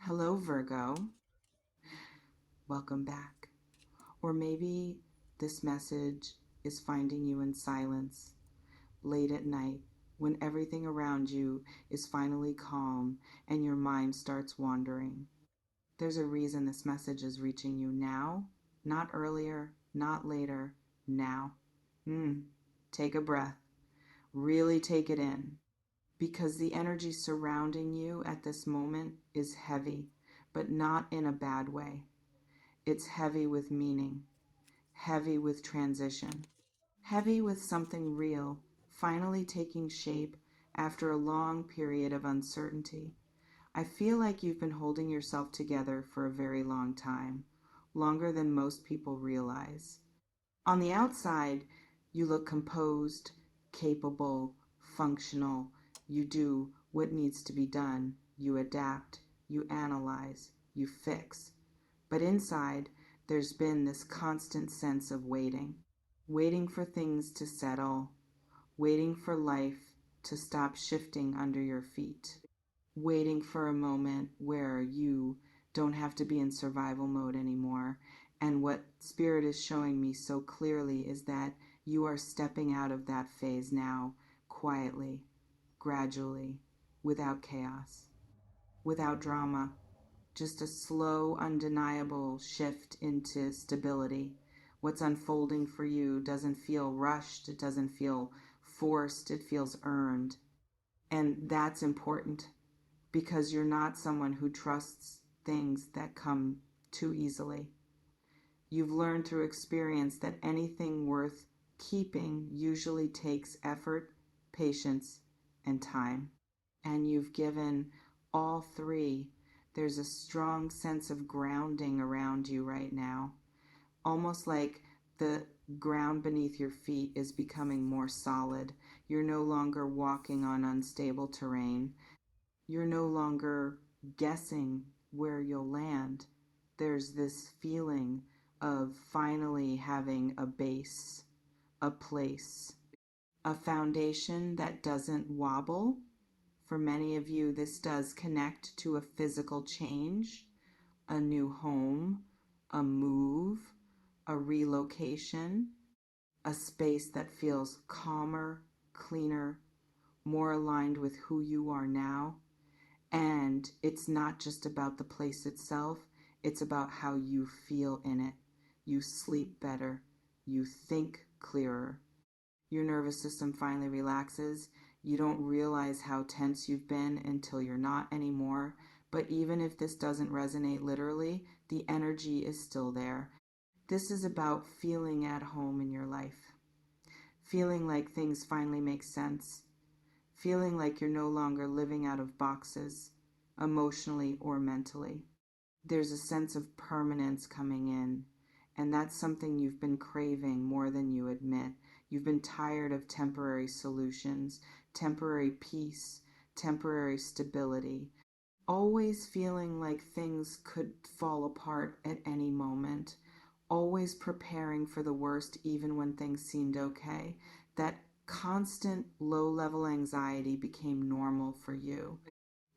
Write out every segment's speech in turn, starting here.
Hello, Virgo. Welcome back. Or maybe this message is finding you in silence late at night when everything around you is finally calm and your mind starts wandering. There's a reason this message is reaching you now, not earlier, not later, now. Take a breath. Really take it in. Because the energy surrounding you at this moment is heavy, but not in a bad way. It's heavy with meaning, heavy with transition, heavy with something real finally taking shape after a long period of uncertainty. I feel like you've been holding yourself together for a very long time, longer than most people realize. On the outside, you look composed, capable, functional. You do what needs to be done. You adapt, you analyze, you fix. But inside, there's been this constant sense of waiting, waiting for things to settle, waiting for life to stop shifting under your feet, waiting for a moment where you don't have to be in survival mode anymore. And what Spirit is showing me so clearly is that you are stepping out of that phase now, quietly, gradually, without chaos, without drama, just a slow, undeniable shift into stability. What's unfolding for you doesn't feel rushed, it doesn't feel forced, it feels earned. And that's important because you're not someone who trusts things that come too easily. You've learned through experience that anything worth keeping usually takes effort, patience, and time. And you've given all three. There's a strong sense of grounding around you right now, almost like the ground beneath your feet is becoming more solid. You're no longer walking on unstable terrain. You're no longer guessing where you'll land. There's this feeling of finally having a base, a place, a foundation that doesn't wobble. For many of you, this does connect to a physical change, a new home, a move, a relocation, a space that feels calmer, cleaner, more aligned with who you are now. And it's not just about the place itself, it's about how you feel in it. You sleep better, you think clearer. Your nervous system finally relaxes. You don't realize how tense you've been until you're not anymore. But even if this doesn't resonate literally, the energy is still there. This is about feeling at home in your life, feeling like things finally make sense, feeling like you're no longer living out of boxes, emotionally or mentally. There's a sense of permanence coming in, and that's something you've been craving more than you admit. You've been tired of temporary solutions, temporary peace, temporary stability, always feeling like things could fall apart at any moment, always preparing for the worst even when things seemed okay. That constant low-level anxiety became normal for you.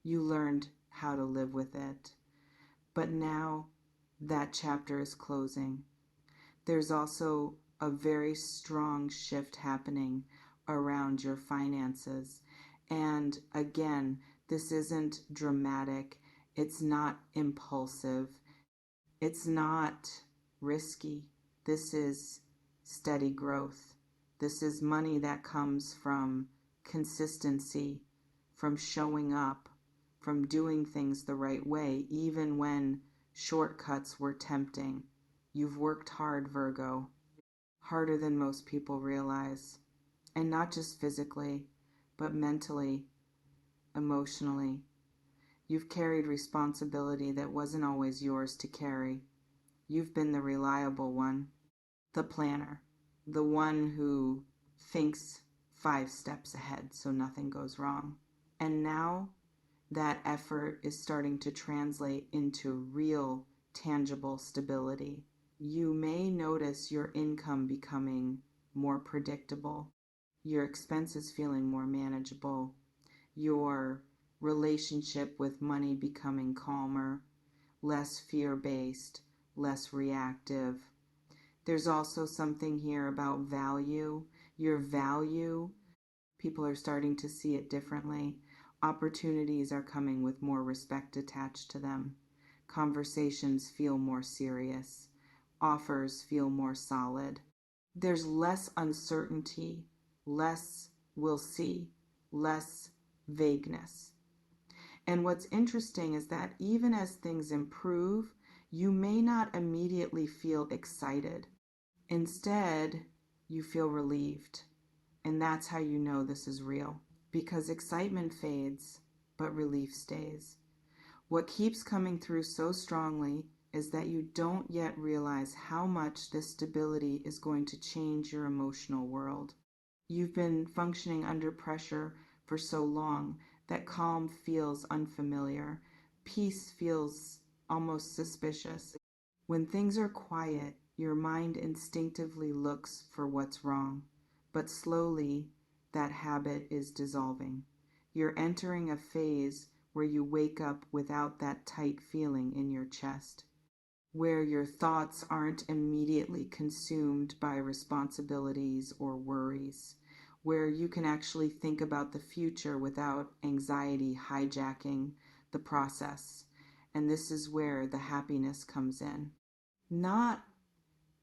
You learned how to live with it. But now that chapter is closing. There's also a very strong shift happening around your finances. And again, this isn't dramatic. It's not impulsive. It's not risky. This is steady growth. This is money that comes from consistency, from showing up, from doing things the right way, even when shortcuts were tempting. You've worked hard, Virgo, harder than most people realize. And not just physically, but mentally, emotionally. You've carried responsibility that wasn't always yours to carry. You've been the reliable one, the planner, the one who thinks 5 steps ahead so nothing goes wrong. And now that effort is starting to translate into real, tangible stability. You may notice your income becoming more predictable, your expenses feeling more manageable, your relationship with money becoming calmer, less fear-based, less reactive. There's also something here about value. Your value, people are starting to see it differently. Opportunities are coming with more respect attached to them. Conversations feel more serious. Offers feel more solid. There's less uncertainty, less we'll see, less vagueness. And what's interesting is that even as things improve, you may not immediately feel excited. Instead, you feel relieved. And that's how you know this is real. Because excitement fades, but relief stays. What keeps coming through so strongly is that you don't yet realize how much this stability is going to change your emotional world. You've been functioning under pressure for so long that calm feels unfamiliar. Peace feels almost suspicious. When things are quiet, your mind instinctively looks for what's wrong, but slowly that habit is dissolving. You're entering a phase where you wake up without that tight feeling in your chest, where your thoughts aren't immediately consumed by responsibilities or worries, where you can actually think about the future without anxiety hijacking the process. And this is where the happiness comes in. Not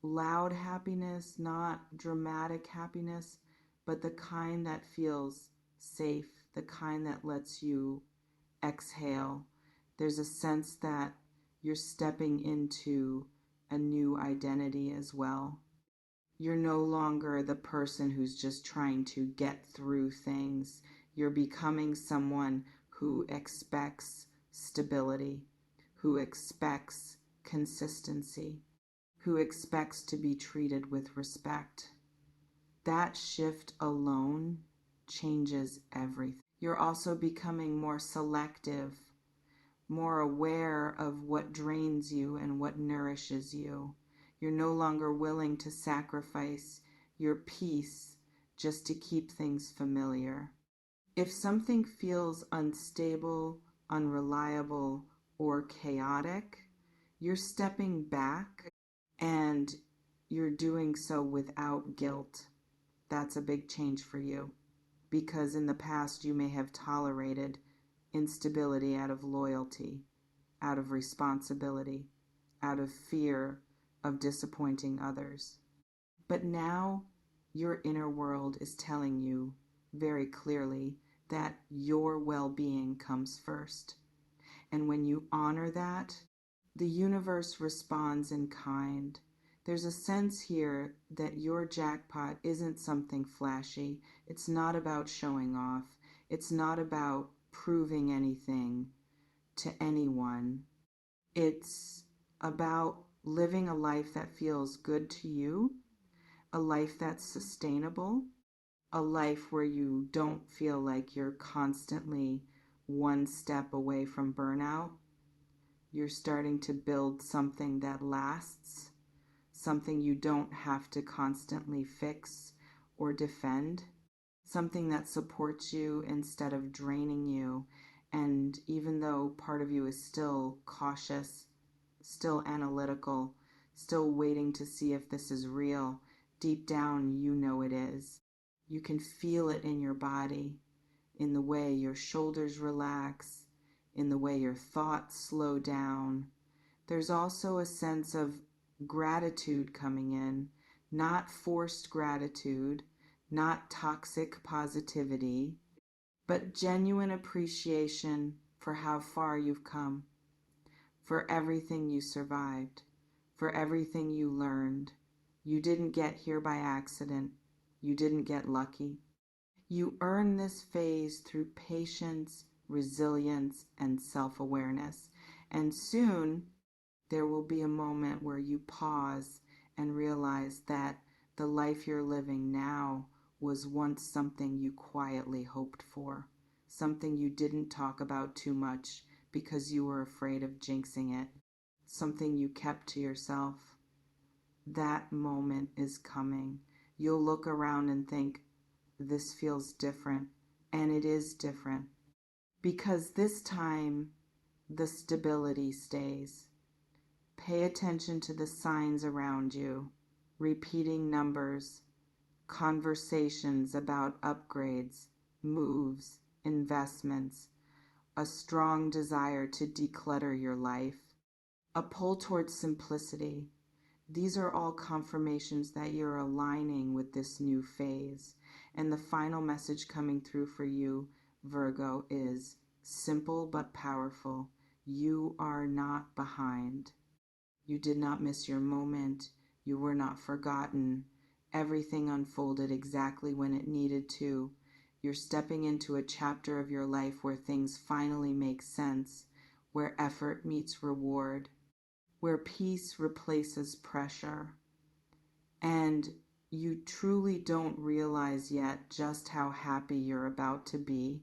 loud happiness, not dramatic happiness, but the kind that feels safe, the kind that lets you exhale. There's a sense that you're stepping into a new identity as well. You're no longer the person who's just trying to get through things. You're becoming someone who expects stability, who expects consistency, who expects to be treated with respect. That shift alone changes everything. You're also becoming more selective, more aware of what drains you and what nourishes you. You're no longer willing to sacrifice your peace just to keep things familiar. If something feels unstable, unreliable, or chaotic, you're stepping back and you're doing so without guilt. That's a big change for you, because in the past you may have tolerated instability out of loyalty, out of responsibility, out of fear of disappointing others. But now your inner world is telling you very clearly that your well-being comes first. And when you honor that, the universe responds in kind. There's a sense here that your jackpot isn't something flashy. It's not about showing off. It's not about proving anything to anyone. It's about living a life that feels good to you, a life that's sustainable, a life where you don't feel like you're constantly one step away from burnout. You're starting to build something that lasts, something you don't have to constantly fix or defend, something that supports you instead of draining you. And even though part of you is still cautious, still analytical, still waiting to see if this is real, deep down you know it is. You can feel it in your body, in the way your shoulders relax, in the way your thoughts slow down. There's also a sense of gratitude coming in, not forced gratitude, not toxic positivity, but genuine appreciation for how far you've come, for everything you survived, for everything you learned. You didn't get here by accident. You didn't get lucky. You earn this phase through patience, resilience, and self-awareness. And soon, there will be a moment where you pause and realize that the life you're living now was once something you quietly hoped for, something you didn't talk about too much because you were afraid of jinxing it, something you kept to yourself. That moment is coming. You'll look around and think, this feels different, and it is different. because this time the stability stays. Pay attention to the signs around you, repeating numbers, conversations about upgrades, moves, investments, a strong desire to declutter your life, a pull towards simplicity. These are all confirmations that you're aligning with this new phase. And the final message coming through for you, Virgo, is simple but powerful. You are not behind. You did not miss your moment. You were not forgotten. Everything unfolded exactly when it needed to. You're stepping into a chapter of your life where things finally make sense, where effort meets reward, where peace replaces pressure. And you truly don't realize yet just how happy you're about to be